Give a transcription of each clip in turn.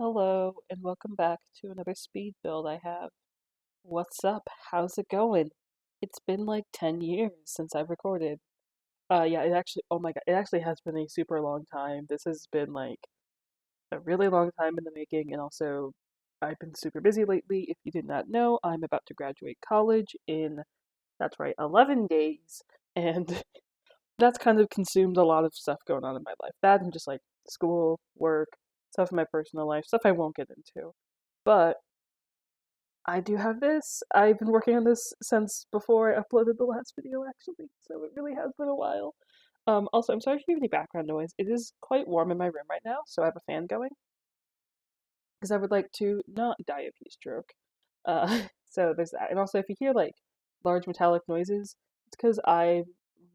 Hello, and welcome back to another speed build I have. What's up? How's it going? It's been like 10 years since I've recorded. Yeah, oh my god, it actually has been a super long time. This has been like a really long time in the making, and also I've been super busy lately. If you did not know, I'm about to graduate college in, that's right, 11 days, and that's kind of consumed a lot of stuff going on in my life. That and just like school, work, stuff in my personal life, stuff I won't get into. But I do have this. I've been working on this since before I uploaded the last video, actually, so it really has been a while. Also, I'm sorry if you hear any background noise. It is quite warm in my room right now, so I have a fan going because I would like to not die of heat stroke. So there's that. And also, if you hear like large metallic noises, it's because I'm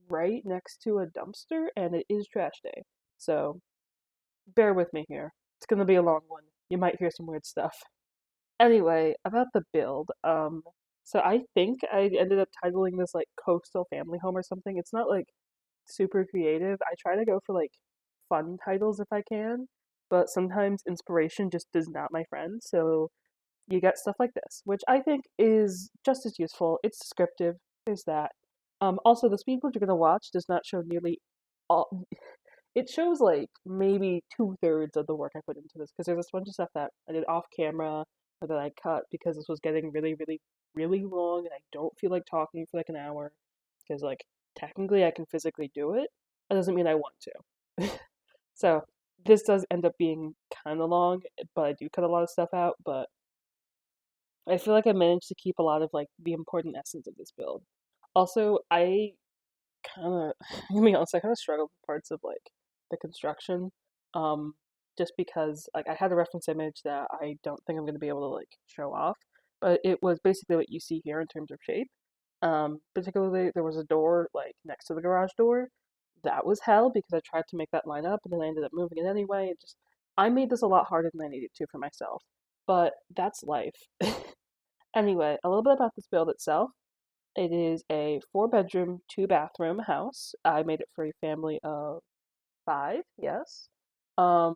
right next to a dumpster and it is trash day. So bear with me here. It's gonna be a long one. You might hear some weird stuff. Anyway, about the build. So I think I ended up titling this like Coastal Family Home or something. It's not like super creative. I try to go for like fun titles if I can, but sometimes inspiration just is not my friend. So you get stuff like this, which I think is just as useful. It's descriptive. There's that. Also, the speed build you're gonna watch does not show nearly all. It shows like maybe 2/3 of the work I put into this because there's this bunch of stuff that I did off camera or that I cut because this was getting really, really, really long and I don't feel like talking for like an hour because like technically I can physically do it. That doesn't mean I want to. So this does end up being kind of long, but I do cut a lot of stuff out. But I feel like I managed to keep a lot of like the important essence of this build. Also, I kind of, I mean, honest, I kind of struggled with parts of like the construction, um, just because like I had a reference image that I don't think I'm going to be able to like show off, but it was basically what you see here in terms of shape. Particularly, there was a door like next to the garage door. That was hell because I tried to make that line up and then I ended up moving it anyway. It just, I made this a lot harder than I needed to for myself, but that's life. Anyway, a little bit about this build itself. It is a 4 bedroom, 2 bathroom house. I made it for a family of 5, yes. Um,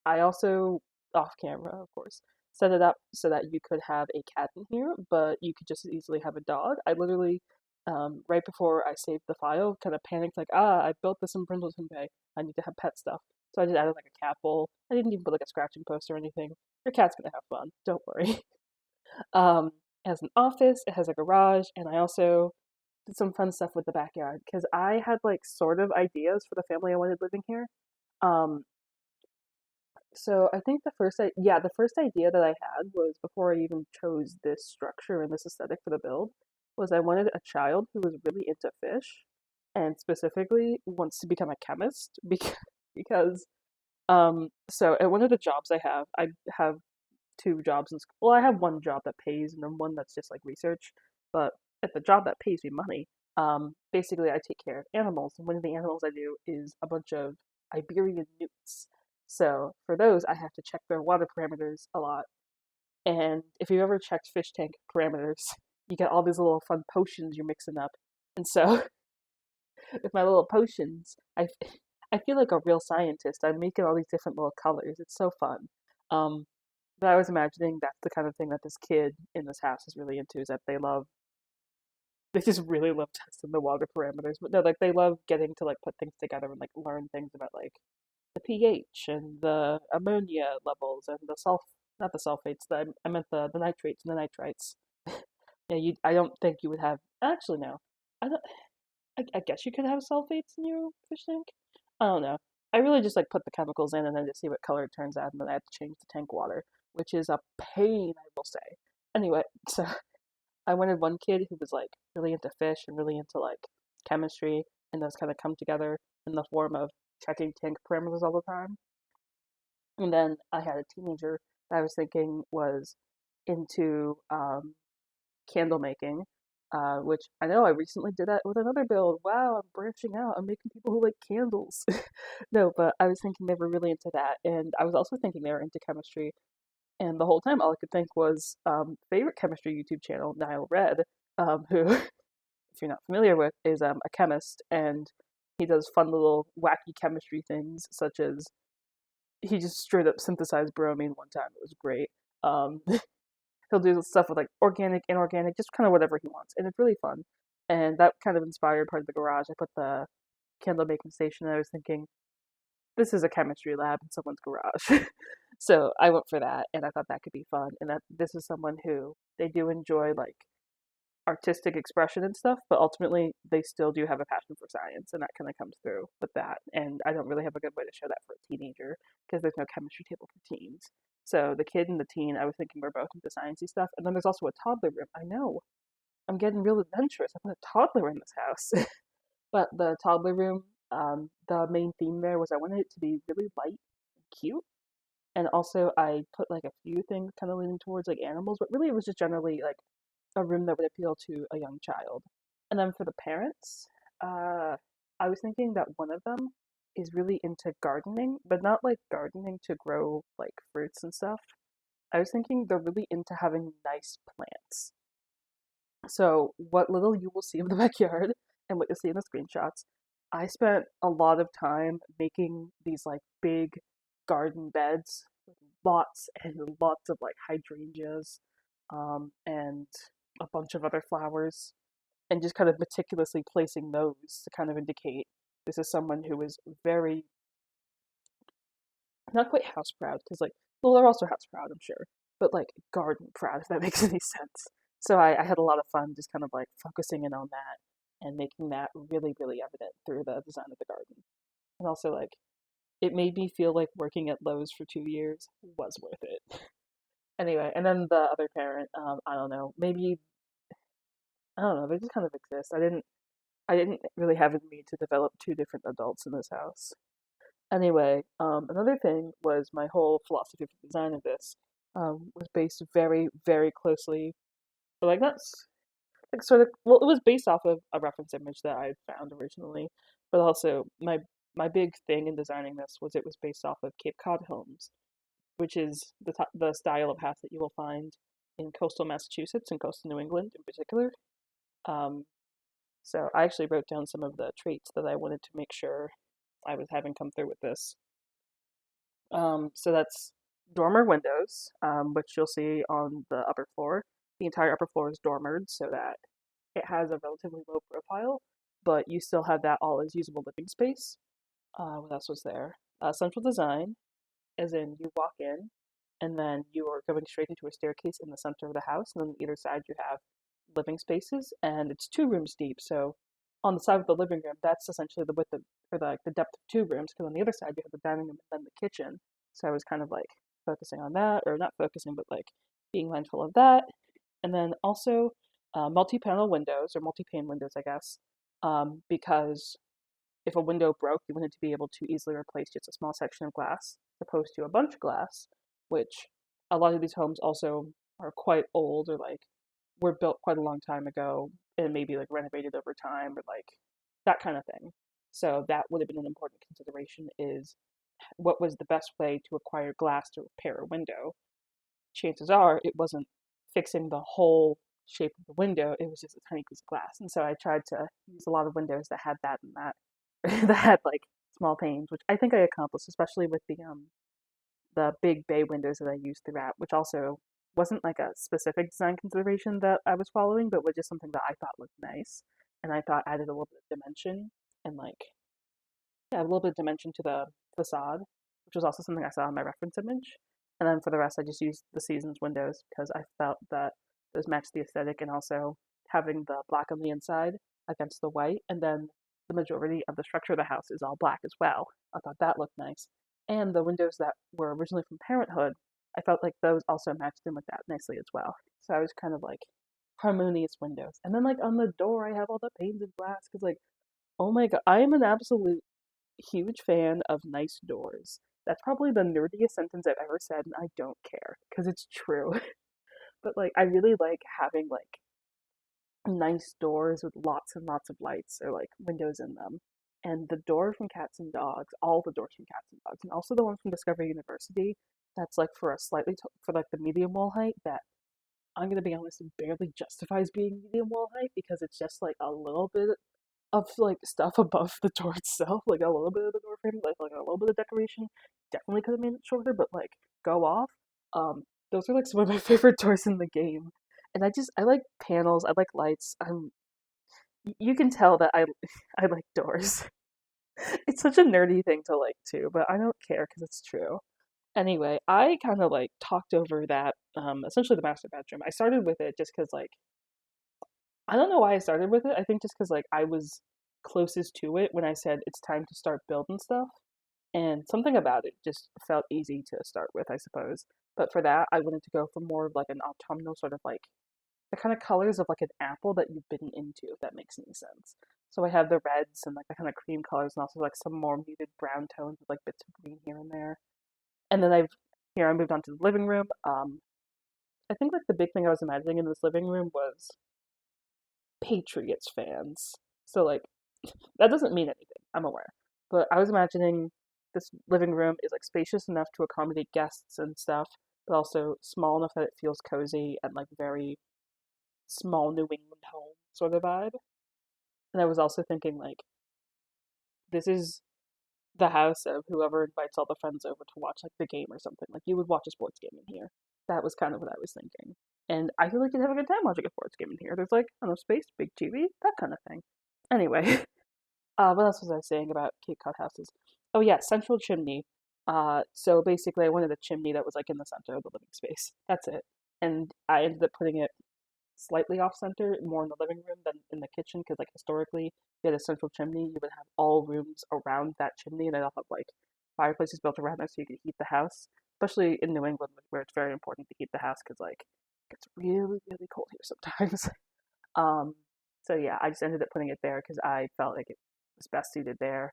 I also, off camera, of course, set it up so that you could have a cat in here, but you could just as easily have a dog. I literally, right before I saved the file, kind of panicked, like, I built this in Brindleton Bay. I need to have pet stuff. So I just added like a cat bowl. I didn't even put like a scratching post or anything. Your cat's gonna have fun. Don't worry. It has an office, it has a garage, and I also did some fun stuff with the backyard because I had like sort of ideas for the family I wanted living here. Um, so I think the first idea that I had was before I even chose this structure and this aesthetic for the build was I wanted a child who was really into fish and specifically wants to become a chemist because so at one of the jobs I have 2 jobs in school. Well, I have one job that pays and then one that's just like research. But at the job that pays me money, basically I take care of animals, and one of the animals I do is a bunch of Iberian newts. So for those, I have to check their water parameters a lot. And if you've ever checked fish tank parameters, you get all these little fun potions you're mixing up. And so with my little potions, I feel like a real scientist. I'm making all these different little colors. It's so fun. Um, but I was imagining that's the kind of thing that this kid in this house is really into, is that they just really love testing the water parameters. But no, like they love getting to like put things together and like learn things about like the pH and the ammonia levels and the not the sulfates, I meant the nitrates and the nitrites. Yeah, I don't think you would have, actually no. I don't I guess you could have sulfates in your fish tank. I don't know. I really just like put the chemicals in and then just see what color it turns out, and then I have to change the tank water, which is a pain, I will say. Anyway, so I wanted one kid who was like really into fish and really into like chemistry, and those kind of come together in the form of checking tank parameters all the time. And then I had a teenager that I was thinking was into candle making, which I know I recently did that with another build. Wow, I'm branching out. I'm making people who like candles. No, but I was thinking they were really into that, and I was also thinking they were into chemistry. And the whole time, all I could think was favorite chemistry YouTube channel, Nile Red, who, if you're not familiar with, is a chemist, and he does fun little wacky chemistry things, such as he just straight up synthesized bromine one time. It was great. Um, he'll do stuff with like organic, inorganic, just kind of whatever he wants, and it's really fun. And that kind of inspired part of the garage. I put the candle making station, and I was thinking, this is a chemistry lab in someone's garage. So I went for that, and I thought that could be fun. And that this is someone who they do enjoy like artistic expression and stuff, but ultimately they still do have a passion for science, and that kind of comes through with that. And I don't really have a good way to show that for a teenager because there's no chemistry table for teens. So the kid and the teen, I was thinking we're both into sciencey stuff, and then there's also a toddler room. I know I'm getting real adventurous. I put a toddler in this house, but the toddler room, the main theme there was I wanted it to be really light and cute, and also I put like a few things kind of leaning towards like animals, but really it was just generally like a room that would appeal to a young child. And then for the parents, uh, I was thinking that one of them is really into gardening, but not like gardening to grow like fruits and stuff. I was thinking they're really into having nice plants. So, what little you will see of the backyard and what you'll see in the screenshots, I spent a lot of time making these like big garden beds with lots and lots of like hydrangeas, and a bunch of other flowers, and just kind of meticulously placing those to kind of indicate this is someone who is very, not quite house proud, because like, well, they're also house proud, I'm sure, but like garden proud, if that makes any sense. So I had a lot of fun just kind of like focusing in on that and making that really, really evident through the design of the garden. And also, like, it made me feel like working at Lowe's for 2 years was worth it. Anyway, and then the other parent, I don't know, maybe, I don't know, they just kind of exist. I didn't really have it in me to develop two different adults in this house. Anyway, another thing was my whole philosophy for the design of this was based very, very closely, like not like sort of, well, it was based off of a reference image that I had found originally, but also my big thing in designing this was it was based off of Cape Cod homes, which is the style of house that you will find in coastal Massachusetts and coastal New England in particular. Um, so I actually wrote down some of the traits that I wanted to make sure I was having come through with this. So that's dormer windows, which you'll see on the upper floor. The entire upper floor is dormered so that it has a relatively low profile, but you still have that all as usable living space. What else was there? Central design, as in you walk in and then you are going straight into a staircase in the center of the house, and then on either side you have living spaces, and it's 2 rooms deep. So on the side of the living room, that's essentially the width of, or the depth of 2 rooms, because on the other side you have the dining room and then the kitchen. So I was kind of like focusing on that, or not focusing, but like being mindful of that. And then also multi-panel windows, or multi-pane windows, I guess, because if a window broke, you wanted to be able to easily replace just a small section of glass, as opposed to a bunch of glass, which a lot of these homes also are quite old, or like were built quite a long time ago and maybe like renovated over time, or like that kind of thing. So that would have been an important consideration, is what was the best way to acquire glass to repair a window. Chances are it wasn't fixing the whole shape of the window, it was just a tiny piece of glass. And so I tried to use a lot of windows that had that and that that had like small panes, which I think I accomplished, especially with the big bay windows that I used throughout, which also wasn't like a specific design consideration that I was following, but was just something that I thought looked nice, and I thought added a little bit of dimension, and like, yeah, a little bit of dimension to the facade, which was also something I saw in my reference image. And then for the rest, I just used the Seasons windows because I felt that those matched the aesthetic, and also having the black on the inside against the white, and then the majority of the structure of the house is all black as well. I thought that looked nice. And the windows that were originally from Parenthood, I felt like those also matched in with that nicely as well. So I was kind of like harmonious windows. And then like on the door, I have all the panes of glass because like, oh my god, I am an absolute huge fan of nice doors. That's probably the nerdiest sentence I've ever said, and I don't care because it's true. But like, I really like having like nice doors with lots and lots of lights, or like windows in them. And the door from Cats and Dogs, all the doors from Cats and Dogs, and also the one from Discovery University, that's like for a for like the medium wall height, that I'm gonna be honest, it barely justifies being medium wall height because it's just like a little bit. of like stuff above the door itself, like a little bit of the door frame, like a little bit of decoration. Definitely could have made it shorter, but like go off. Those are like some of my favorite doors in the game. And I like panels, I like lights. You can tell that I like doors. It's such a nerdy thing to like too, but I don't care because it's true. Anyway, I kind of like talked over that, essentially the master bedroom. I started with it just because like I don't know why I started with it. I think just because like I was closest to it when I said it's time to start building stuff, and something about it just felt easy to start with, I suppose. But for that, I wanted to go for more of like an autumnal sort of like the kind of colors of like an apple that you've been into, if that makes any sense. So I have the reds and like the kind of cream colors, and also like some more muted brown tones with like bits of green here and there. And then I moved on to the living room. I think like the big thing I was imagining in this living room was Patriots fans. So like that doesn't mean anything, I'm aware. But I was imagining this living room is like spacious enough to accommodate guests and stuff, but also small enough that it feels cozy and like very small New England home sort of vibe. And I was also thinking like this is the house of whoever invites all the friends over to watch like the game or something. Like you would watch a sports game in here. That was kind of what I was thinking. And I feel like you'd have a good time watching a sports game in here. There's like, I don't know, space, big TV, that kind of thing. Anyway, what else was I saying about Cape Cod houses? Oh yeah, central chimney. So basically I wanted a chimney that was like in the center of the living space. That's it. And I ended up putting it slightly off center, more in the living room than in the kitchen, because like historically, if you had a central chimney, you would have all rooms around that chimney, and they'd all have like fireplaces built around there so you could heat the house. Especially in New England, where it's very important to heat the house because like it gets really, really cold here sometimes. um, so yeah, I just ended up putting it there because I felt like it was best suited there.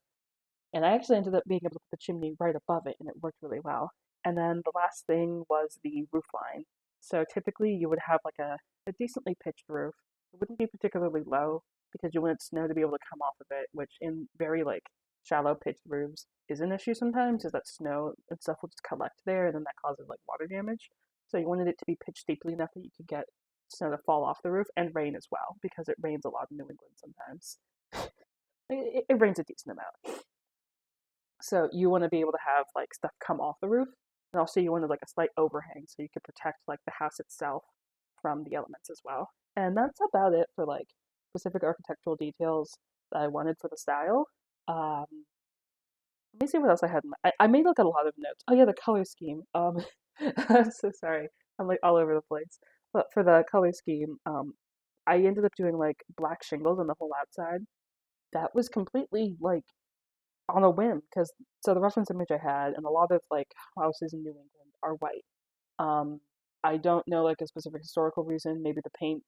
And I actually ended up being able to put the chimney right above it, and it worked really well. And then the last thing was the roof line. So typically you would have like a decently pitched roof. It wouldn't be particularly low because you wanted snow to be able to come off of it, which in very like shallow pitched roofs is an issue sometimes, is that snow and stuff will just collect there and then that causes like water damage. So you wanted it to be pitched deeply enough that you could get snow to fall off the roof and rain as well, because it rains a lot in New England sometimes. It rains a decent amount. So you want to be able to have like stuff come off the roof, and also you wanted like a slight overhang so you could protect like the house itself from the elements as well. And that's about it for like specific architectural details that I wanted for the style. Um, Let me see what else I had. I made like a lot of notes. Oh yeah, the color scheme. I'm so sorry. I'm like all over the place. But for the color scheme, I ended up doing like black shingles on the whole outside. That was completely like on a whim because so the reference image I had and a lot of like houses in New England are white. Um, I don't know like a specific historical reason. Maybe the paint.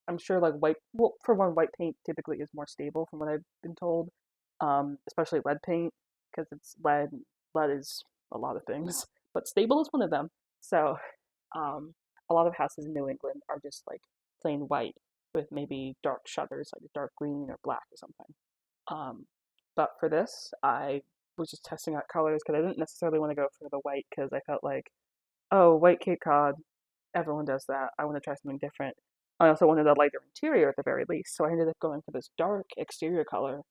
I'm sure like white. Well, for one, white paint typically is more stable from what I've been told. Especially lead paint because it's lead. Lead is a lot of things, but stable is one of them. So, um, a lot of houses in New England are just like plain white with maybe dark shutters, like dark green or black or something. Um, but for this, I was just testing out colors because I didn't necessarily want to go for the white because I felt like, oh, white Cape Cod, everyone does that. I want to try something different. I also wanted a lighter interior at the very least, so I ended up going for this dark exterior color,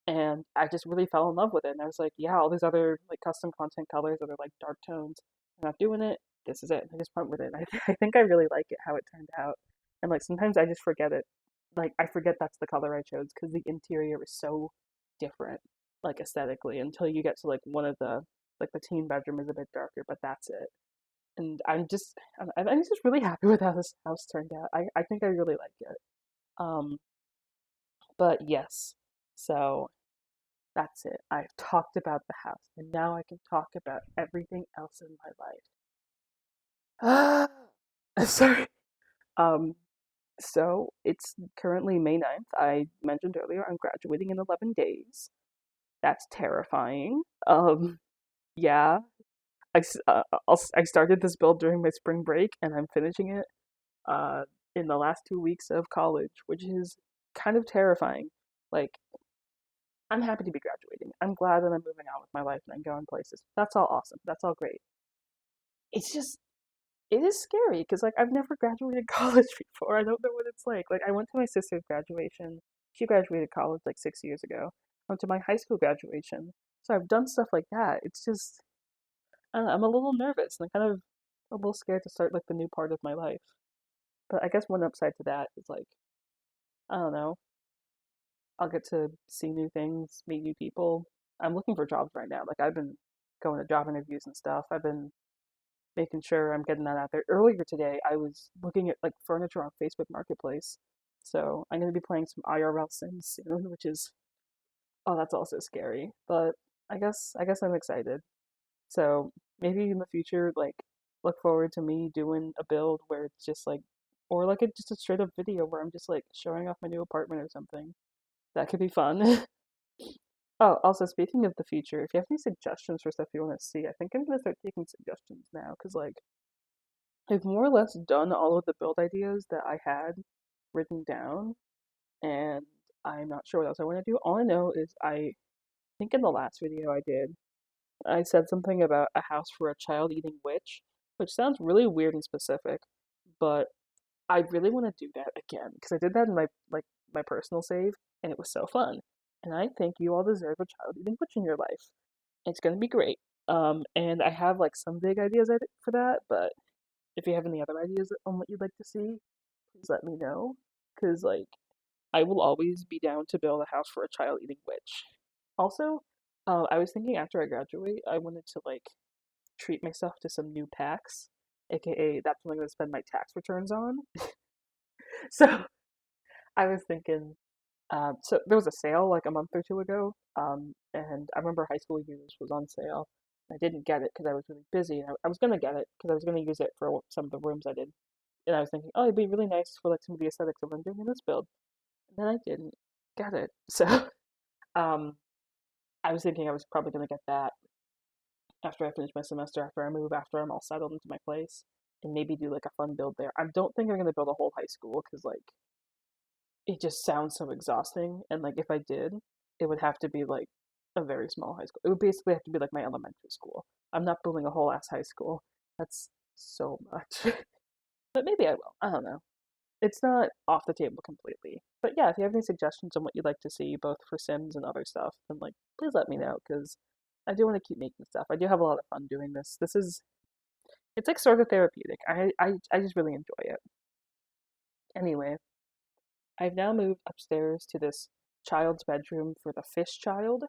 and I just really fell in love with it. And I was like, yeah, all these other like custom content colors that are like dark tones, I'm not doing it. This is it. I just went with it. And I think I really like it how it turned out. And like sometimes I just forget it. Like I forget that's the color I chose because the interior is so different, like aesthetically, until you get to like one of the like the teen bedroom is a bit darker, but that's it. And I'm just really happy with how this house turned out. I think I really like it. Um, but yes, so that's it. I've talked about the house, and now I can talk about everything else in my life. Sorry. Um, so it's currently May 9th. I mentioned earlier I'm graduating in 11 days. That's terrifying. Yeah, I started this build during my spring break, and I'm finishing it uh, in the last 2 weeks of college, which is kind of terrifying. Like, I'm happy to be graduating. I'm glad that I'm moving on with my life and I'm going places. That's all awesome. That's all great. It's just, it is scary because, like, I've never graduated college before. I don't know what it's like. Like, I went to my sister's graduation. She graduated college like 6 years ago. I went to my high school graduation. So I've done stuff like that. It's just, I don't know, I'm a little nervous and I'm kind of a little scared to start like the new part of my life. But I guess one upside to that is like, I don't know, I'll get to see new things, meet new people. I'm looking for jobs right now. Like I've been going to job interviews and stuff. I've been making sure I'm getting that out there. Earlier today, I was looking at like furniture on Facebook Marketplace. So I'm going to be playing some IRL Sims soon, which is, oh, that's also scary. But I guess I'm excited. So maybe in the future, like look forward to me doing a build where it's just like, or like just a straight up video where I'm just like showing off my new apartment or something. That could be fun. Oh, also speaking of the future, if you have any suggestions for stuff you want to see, I think I'm gonna start taking suggestions now because like I've more or less done all of the build ideas that I had written down, and I'm not sure what else I want to do. All I know is I think in the last video I did, I said something about a house for a child eating witch, which sounds really weird and specific, but I really want to do that again because I did that in my personal save, and it was so fun. And I think you all deserve a child eating witch in your life. It's gonna be great. And I have like some big ideas for that, but if you have any other ideas on what you'd like to see, please let me know. Cause like I will always be down to build a house for a child eating witch. Also, I was thinking after I graduate, I wanted to like treat myself to some new packs, aka that's what I'm gonna spend my tax returns on. So I was thinking, so there was a sale like a month or two ago, and I remember High School Years was on sale. I didn't get it because I was really busy, and I was gonna get it because I was gonna use it for some of the rooms I did. And I was thinking, oh, it'd be really nice for like some of the aesthetics of what I'm doing in this build. And then I didn't get it, so um, I was thinking I was probably gonna get that after I finish my semester, after I move, after I'm all settled into my place, and maybe do like a fun build there. I don't think I'm gonna build a whole high school because like it just sounds so exhausting. And like if I did, it would have to be like a very small high school. It would basically have to be like my elementary school. I'm not building a whole ass high school. That's so much. But maybe I will. I don't know. It's not off the table completely. But yeah, if you have any suggestions on what you'd like to see, both for Sims and other stuff, then like please let me know because I do want to keep making stuff. I do have a lot of fun doing this. It's like sort of therapeutic. I just really enjoy it. Anyway, I've now moved upstairs to this child's bedroom for the fish child.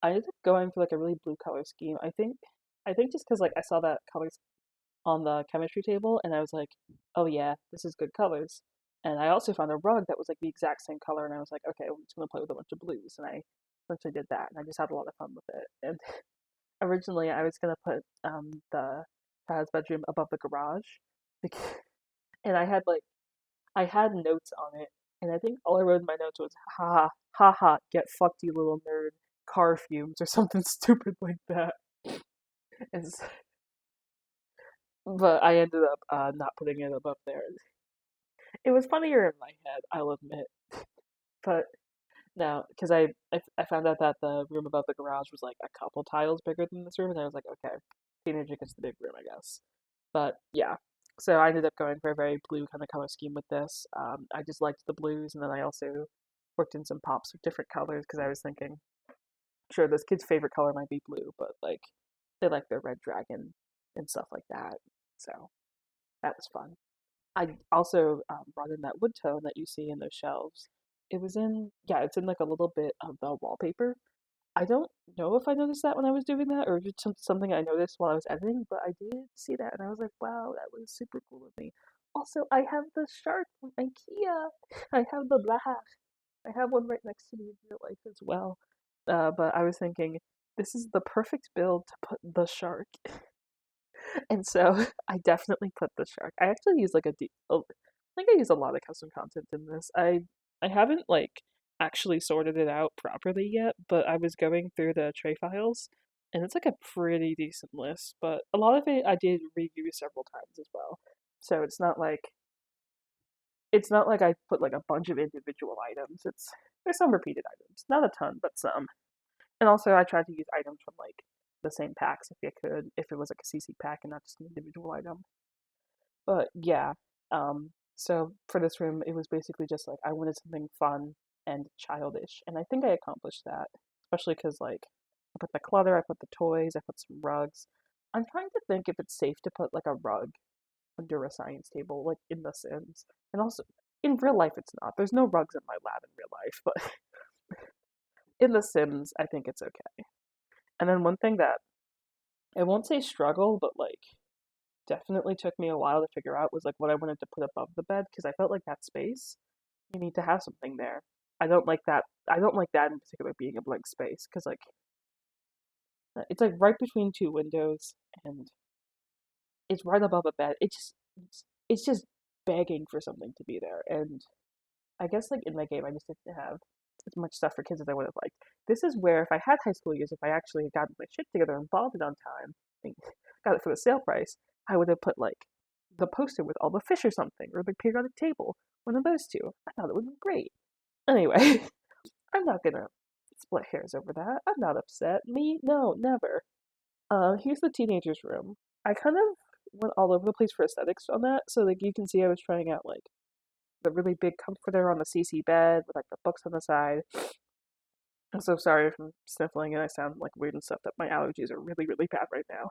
I ended up going for like a really blue color scheme. I think just because like I saw that colors on the chemistry table and I was like, oh yeah, this is good colors. And I also found a rug that was like the exact same color and I was like, okay, I'm just gonna play with a bunch of blues. And I essentially did that and I just had a lot of fun with it. And originally I was gonna put the child's bedroom above the garage. And I had notes on it, and I think all I wrote in my notes was "ha ha ha, get fucked, you little nerd, car fumes" or something stupid like that. And but I ended up not putting it above there. It was funnier in my head, I'll admit. But no, because I found out that the room above the garage was like a couple tiles bigger than this room, and I was like, okay, teenager gets the big room, I guess. But yeah, so I ended up going for a very blue kind of color scheme with this. I just liked the blues, and then I also worked in some pops of different colors because I was thinking, sure, this kid's favorite color might be blue, but like they like their red dragon and stuff like that. So that was fun. I also brought in that wood tone that you see in those shelves. It was in, yeah, it's in like a little bit of the wallpaper. I don't know if I noticed that when I was doing that or just something I noticed while I was editing, but I did see that and I was like, wow, that was super cool of me. Also, I have the shark from IKEA. I have the black. I have one right next to me in real life as well. But I was thinking, this is the perfect build to put the shark. And so I definitely put the shark. I actually use like I think I use a lot of custom content in this. I haven't like actually sorted it out properly yet, but I was going through the tray files and it's like a pretty decent list, but a lot of it I did review several times as well. So it's not like I put like a bunch of individual items. There's some repeated items. Not a ton, but some. And also, I tried to use items from like the same packs if you could, if it was like a CC pack and not just an individual item. But yeah, so for this room, it was basically just like I wanted something fun. and childish. And I think I accomplished that, especially because like I put the clutter, I put the toys, I put some rugs. I'm trying to think if it's safe to put like a rug under a science table, like in The Sims. And also, in real life, it's not. There's no rugs in my lab in real life, but in The Sims, I think it's okay. And then one thing that I won't say struggle, but like definitely took me a while to figure out was like what I wanted to put above the bed because I felt like that space, you need to have something there. I don't like that. I don't like that in particular being a blank space because like it's like right between two windows and it's right above a bed. It's just begging for something to be there. And I guess like in my game, I just didn't have as much stuff for kids as I would have liked. This is where if I had high school years, if I actually had gotten my shit together and bought it on time, and got it for the sale price, I would have put like the poster with all the fish or something, or the periodic table, one of those two. I thought it would be great. Anyway, I'm not gonna split hairs over that. I'm not upset. Me? No, never. Here's the teenager's room. I kind of went all over the place for aesthetics on that, so like you can see I was trying out like the really big comforter on the CC bed with like the books on the side. I'm so sorry if I'm sniffling and I sound like weird and stuff. That my allergies are really, really bad right now.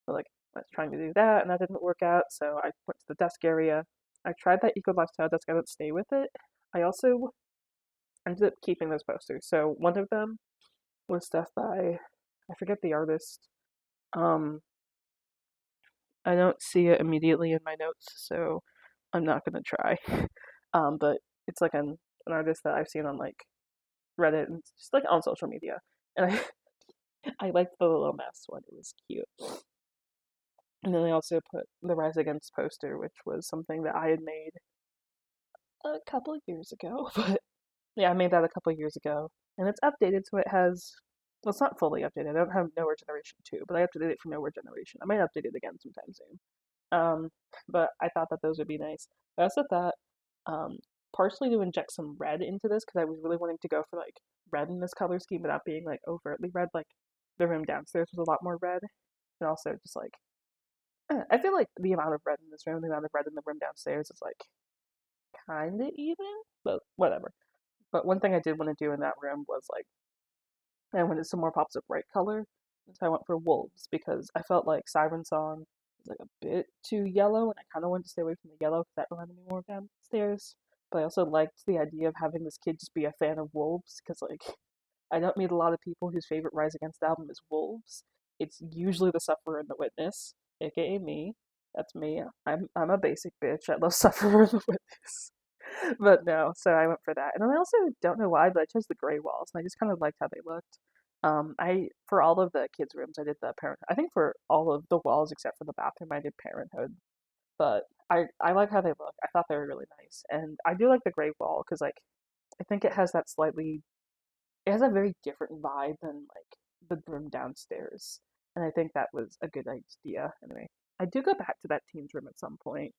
But like I was trying to do that and that didn't work out, so I went to the desk area. I tried that eco lifestyle desk. I didn't stay with it. I also ended up keeping those posters. So one of them was stuff by I forget the artist. Um, I don't see it immediately in my notes, so I'm not gonna try. But it's like an artist that I've seen on like Reddit and just like on social media, and I I liked the little mouse one. It was cute. And then I also put the Rise Against poster, which was something that I had made a couple of years ago. But yeah, I made that a couple of years ago, and it's updated so it has. Well, it's not fully updated. I don't have Nowhere Generation 2, but I updated it for Nowhere Generation. I might update it again sometime soon. Um, but I thought that those would be nice. I also thought, um, partially to inject some red into this because I was really wanting to go for like red in this color scheme without being like overtly red. Like the room downstairs was a lot more red, and also just like I feel like the amount of red in this room, the amount of red in the room downstairs is like kind of even, but whatever. But one thing I did want to do in that room was like I wanted some more pops of bright color, so I went for wolves because I felt like Siren Song was like a bit too yellow, and I kind of wanted to stay away from the yellow because that reminded me more of downstairs. But I also liked the idea of having this kid just be a fan of wolves because like I don't meet a lot of people whose favorite Rise Against album is wolves. It's usually the Sufferer and the Witness, aka me. That's me. I'm a basic bitch. I love Sufferer and the Witness. But no, so I went for that. And then I also don't know why, but I chose the gray walls, and I just kind of liked how they looked. I for all of the kids' rooms, I did the parent. I think for all of the walls except for the bathroom, I did Parenthood. But I like how they look. I thought they were really nice, and I do like the gray wall because like I think it has that slightly. It has a very different vibe than like the room downstairs, and I think that was a good idea. Anyway, I do go back to that teens room at some point.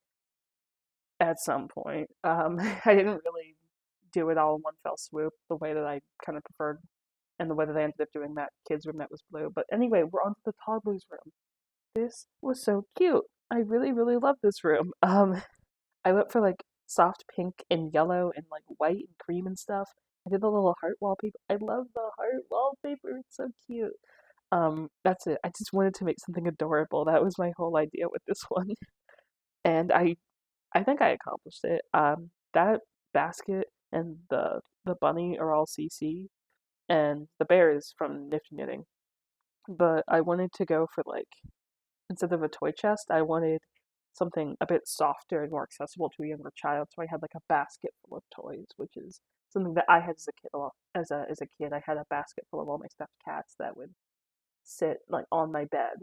At some point, I didn't really do it all in one fell swoop the way that I kind of preferred and the way that I ended up doing that kids room that was blue. But anyway, we're on to the toddlers room. This was so cute. I really, really love this room. I went for like soft pink and yellow and like white and cream and stuff. I did the little heart wallpaper. I love the heart wallpaper. It's so cute. That's it. I just wanted to make something adorable. That was my whole idea with this one. And I think I accomplished it. That basket and the bunny are all CC and the bear is from Nifty Knitting. But I wanted to go for like instead of a toy chest, I wanted something a bit softer and more accessible to a younger child. So I had like a basket full of toys, which is something that I had as a kid. As a kid, I had a basket full of all my stuffed cats that would sit like on my bed,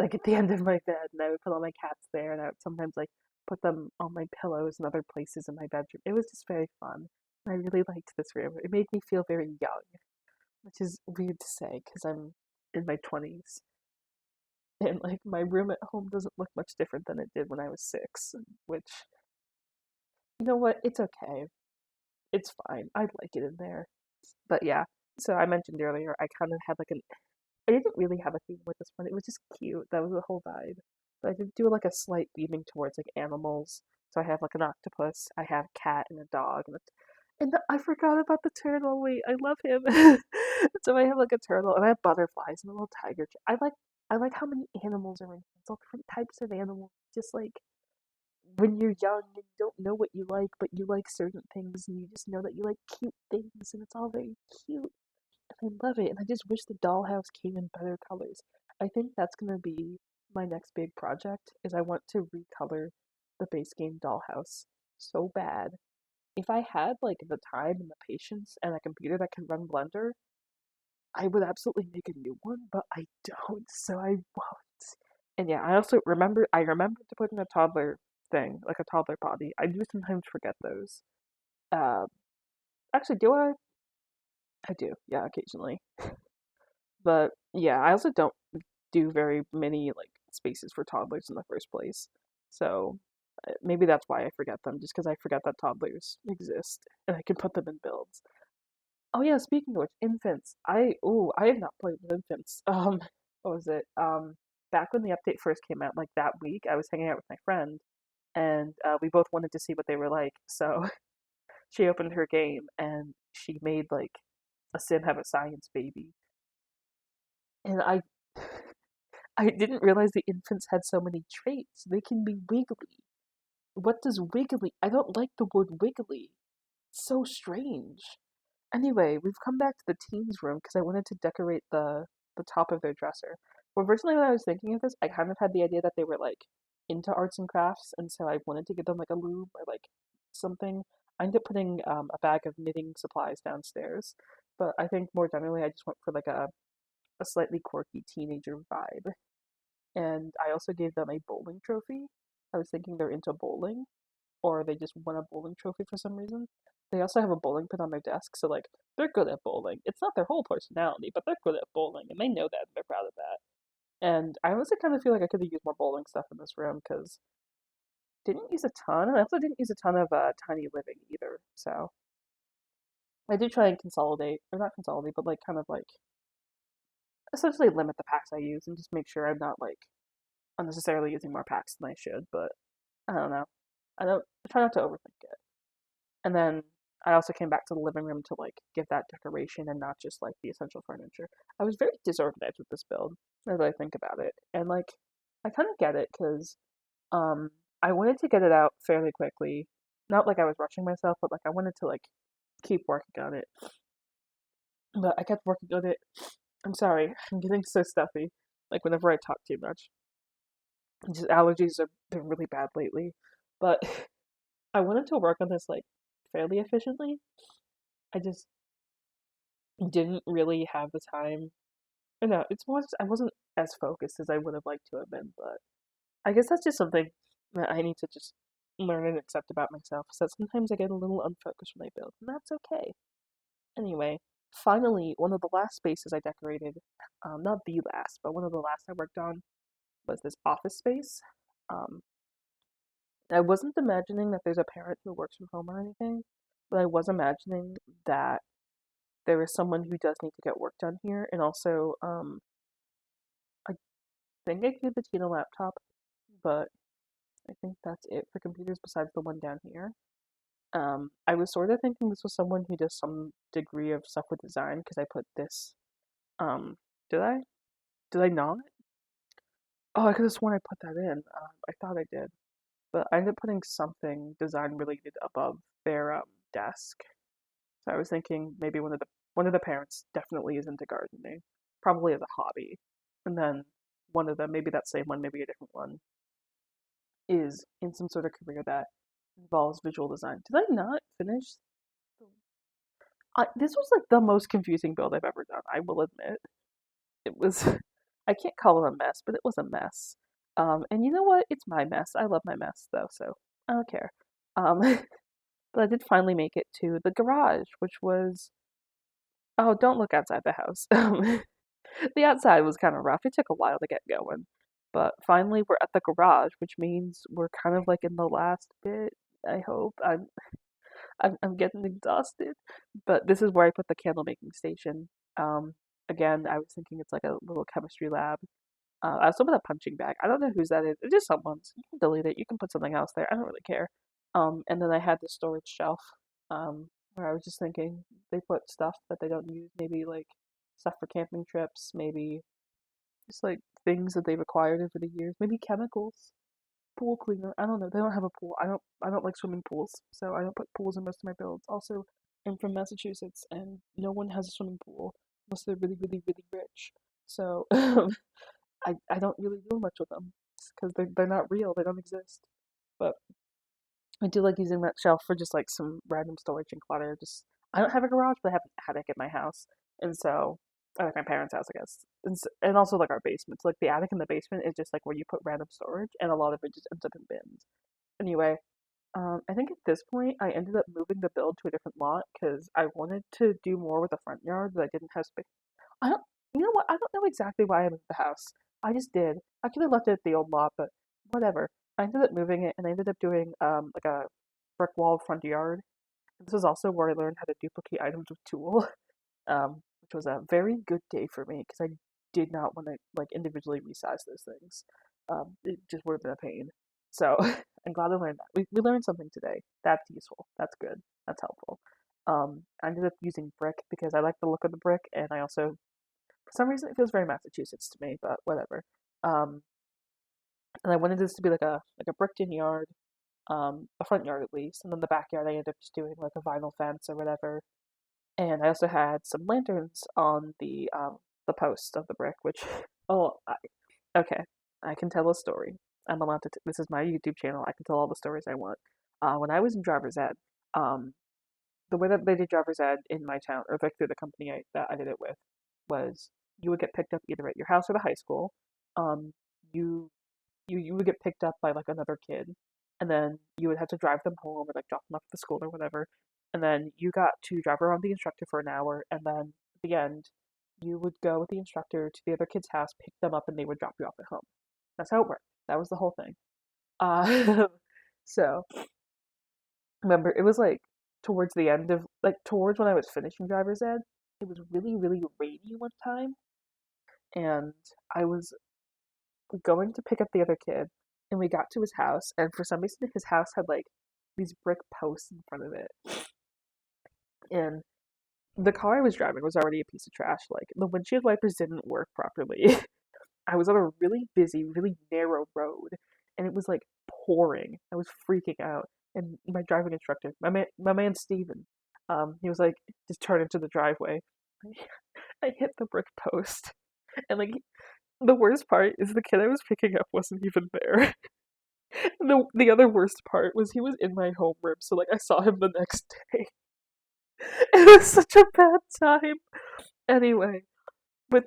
like at the end of my bed, and I would put all my cats there, and I would sometimes like put them on my pillows and other places in my bedroom. It was just very fun. And I really liked this room. It made me feel very young, which is weird to say because I'm in my 20s and like my room at home doesn't look much different than it did when I was 6, which you know what? It's okay. It's fine. I like it in there. But yeah, so I mentioned earlier I kind of had like an I didn't really have a theme with this one. It was just cute. That was the whole vibe. But I did do like a slight leaning towards like animals. So I have like an octopus, I have a cat and a dog, and And I forgot about the turtle. Wait, I love him. So I have like a turtle, and I have butterflies and a little tiger. I like how many animals are in here. It's all different types of animals. Just like when you're young and you don't know what you like, but you like certain things, and you just know that you like cute things, and it's all very cute. And I love it. And I just wish the dollhouse came in better colors. I think that's gonna be my next big project. Is I want to recolor the base game dollhouse so bad. If I had like the time and the patience and a computer that can run Blender, I would absolutely make a new one, but I don't, so I won't. And yeah, I remembered to put in a toddler thing, like a toddler body. I do sometimes forget those. Uh, actually, do I? I do, yeah, occasionally. But yeah, I also don't do very many like spaces for toddlers in the first place. So maybe that's why I forget them, just because I forget that toddlers exist and I can put them in builds. Oh yeah, speaking of which, infants. I have not played with infants. What was it? Back when the update first came out, like that week, I was hanging out with my friend, and we both wanted to see what they were like. So she opened her game and she made like a sim have a science baby, and I didn't realize the infants had so many traits. They can be wiggly. What does wiggly? I don't like the word wiggly. It's so strange. Anyway, we've come back to the teens' room because I wanted to decorate the top of their dresser. Well, originally when I was thinking of this, I kind of had the idea that they were like into arts and crafts, and so I wanted to give them like a loom or like something. I ended up putting a bag of knitting supplies downstairs, but I think more generally I just went for like a slightly quirky teenager vibe. And I also gave them a bowling trophy. I was thinking they're into bowling, or they just won a bowling trophy for some reason. They also have a bowling pin on their desk, so like they're good at bowling. It's not their whole personality, but they're good at bowling, and they know that, and they're proud of that. And I honestly kind of feel like I could have used more bowling stuff in this room because didn't use a ton, and I also didn't use a ton of tiny living either. So I do try and consolidate, or not consolidate, but like kind of like essentially limit the packs I use and just make sure I'm not like unnecessarily using more packs than I should. But I don't know. I try not to overthink it. And then I also came back to the living room to like give that decoration and not just like the essential furniture. I was very disorganized with this build as I think about it. And like I kind of get it cuz um I wanted to get it out fairly quickly. Not like I was rushing myself, but like I wanted to like keep working on it. But I kept working on it. I'm sorry. I'm getting so stuffy. Like whenever I talk too much. Just allergies have been really bad lately. But I wanted to work on this like fairly efficiently. I just didn't really have the time. I know it's more just I wasn't as focused as I would have liked to have been, but I guess that's just something that I need to just learn and accept about myself. So that sometimes I get a little unfocused when I build, and that's okay. Anyway, finally, one of the last spaces I decorated, not the last, but one of the last I worked on was this office space. Um, I wasn't imagining that there's a parent who works from home or anything, but I was imagining that there is someone who does need to get work done here, and also I think I gave the teen a laptop, but I think that's it for computers besides the one down here. I was sort of thinking this was someone who does some degree of stuff with design because I put this. Did I? Did I not? Oh, I could have sworn I put that in. I thought I did, but I ended up putting something design related above their desk. So I was thinking maybe one of the parents definitely is into gardening, probably as a hobby, and then one of them, maybe that same one, maybe a different one, is in some sort of career that involves visual design. Did I not finish? This was like the most confusing build I've ever done. I will admit it was. I can't call it a mess, but it was a mess. And you know what? It's my mess. I love my mess though, so I don't care. Um, but I did finally make it to the garage, which was oh, don't look outside the house. The outside was kind of rough. It took a while to get going, but finally we're at the garage, which means we're kind of like in the last bit. I hope I'm getting exhausted, but this is where I put the candle making station. Um, Again, I was thinking it's like a little chemistry lab. I also put a punching bag. I don't know whose that is. It's just someone's. You can delete it. You can put something else there. I don't really care. And then I had the storage shelf. Um, where I was just thinking they put stuff that they don't use, maybe like stuff for camping trips, maybe just like things that they've acquired over the years, maybe chemicals, pool cleaner. I don't know. They don't have a pool. I don't like swimming pools, so I don't put pools in most of my builds. Also, I'm from Massachusetts, and no one has a swimming pool unless they're really, really, really rich. So I don't really do much with them because they're not real. They don't exist. But I do like using that shelf for just like some random storage and clutter. Just I don't have a garage, but I have an attic at my house, and so I like my parents' house, I guess, and also like our basement. So, like the attic and the basement is just like where you put random storage, and a lot of it just ends up in bins. Anyway, I think at this point I ended up moving the build to a different lot because I wanted to do more with the front yard that I didn't have space. I don't, you know what? I don't know exactly why I moved the house. I just did. I could have left it at the old lot, but whatever. I ended up moving it, and I ended up doing like a brick wall front yard. This was also where I learned how to duplicate items with tool, which was a very good day for me because I did not want to like individually resize those things. It just would have been a pain. So I'm glad I learned that. We learned something today. That's useful. That's good. That's helpful. I ended up using brick because I like the look of the brick, and I also, for some reason, it feels very Massachusetts to me, but whatever. Um, and I wanted this to be like a bricked in yard, a front yard at least, and then the backyard I ended up just doing like a vinyl fence or whatever. And I also had some lanterns on the post of the brick, which oh okay, I can tell a story. I'm allowed to. This is my YouTube channel. I can tell all the stories I want. When I was in driver's ed, um, the way that they did driver's ed in my town, or like through the company that I did it with, was you would get picked up either at your house or the high school. Um, you you would get picked up by like another kid, and then you would have to drive them home or like drop them off at the school or whatever. And then you got to drive around the instructor for an hour, and then at the end, you would go with the instructor to the other kid's house, pick them up, and they would drop you off at home. That's how it worked. That was the whole thing. Uh, so remember, it was like towards the end of like towards when I was finishing driver's ed. It was really, really rainy one time, and I was going to pick up the other kid, and we got to his house, and for some reason his house had like these brick posts in front of it, and the car I was driving was already a piece of trash. Like the windshield wipers didn't work properly. I was on a really busy, really narrow road, and it was like pouring. I was freaking out, and my driving instructor, my man Steven, he was like, just turn into the driveway. I hit the brick post, and like the worst part is the kid I was picking up wasn't even there. The other worst part was he was in my homeroom, so like I saw him the next day. It was such a bad time. Anyway, with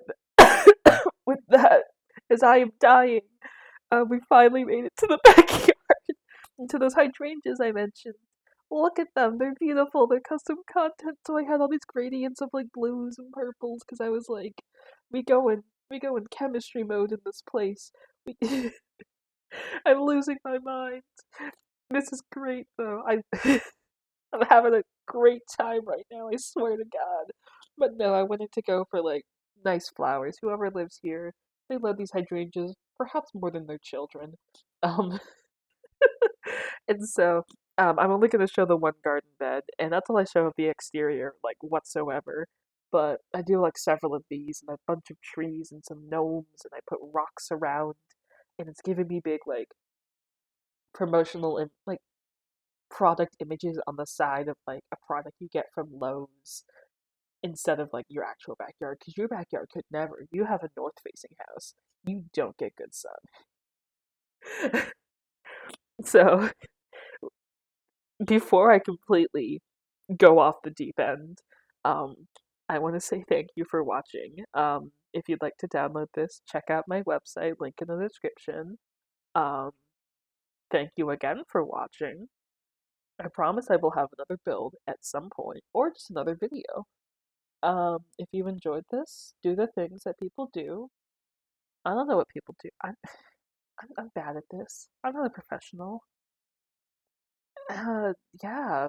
with that, as I am dying, we finally made it to the backyard, to those hydrangeas I mentioned. Look at them, they're beautiful, they're custom content, so I had all these gradients of like blues and purples, because I was like, we go in, we go in chemistry mode in this place. We I'm losing my mind. This is great though. I'm having a great time right now, I swear to God. But no, I wanted to go for like nice flowers. Whoever lives here, they love these hydrangeas, perhaps more than their children. Um, and so I'm only going to show the one garden bed, and that's all I show of the exterior, like whatsoever. But I do like several of these, and a bunch of trees and some gnomes, and I put rocks around, and it's giving me big like promotional and like product images on the side of like a product you get from Lowe's instead of like your actual backyard, because your backyard could never. You have a north facing house. You don't get good sun. So before I completely go off the deep end, um, I want to say thank you for watching. If you'd like to download this, check out my website, link in the description. Um, Thank you again for watching. I promise I will have another build at some point, or just another video. If you enjoyed this, do the things that people do. I don't know what people do. I'm bad at this. I'm not a professional. Yeah.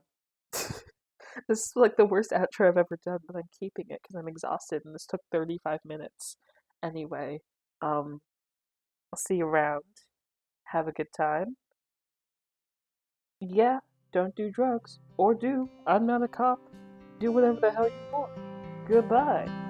This is like the worst outro I've ever done, but I'm keeping it because I'm exhausted and this took 35 minutes. Anyway, I'll see you around. Have a good time. Yeah. don't do drugs. Or do. I'm not a cop. Do whatever the hell you want. Goodbye.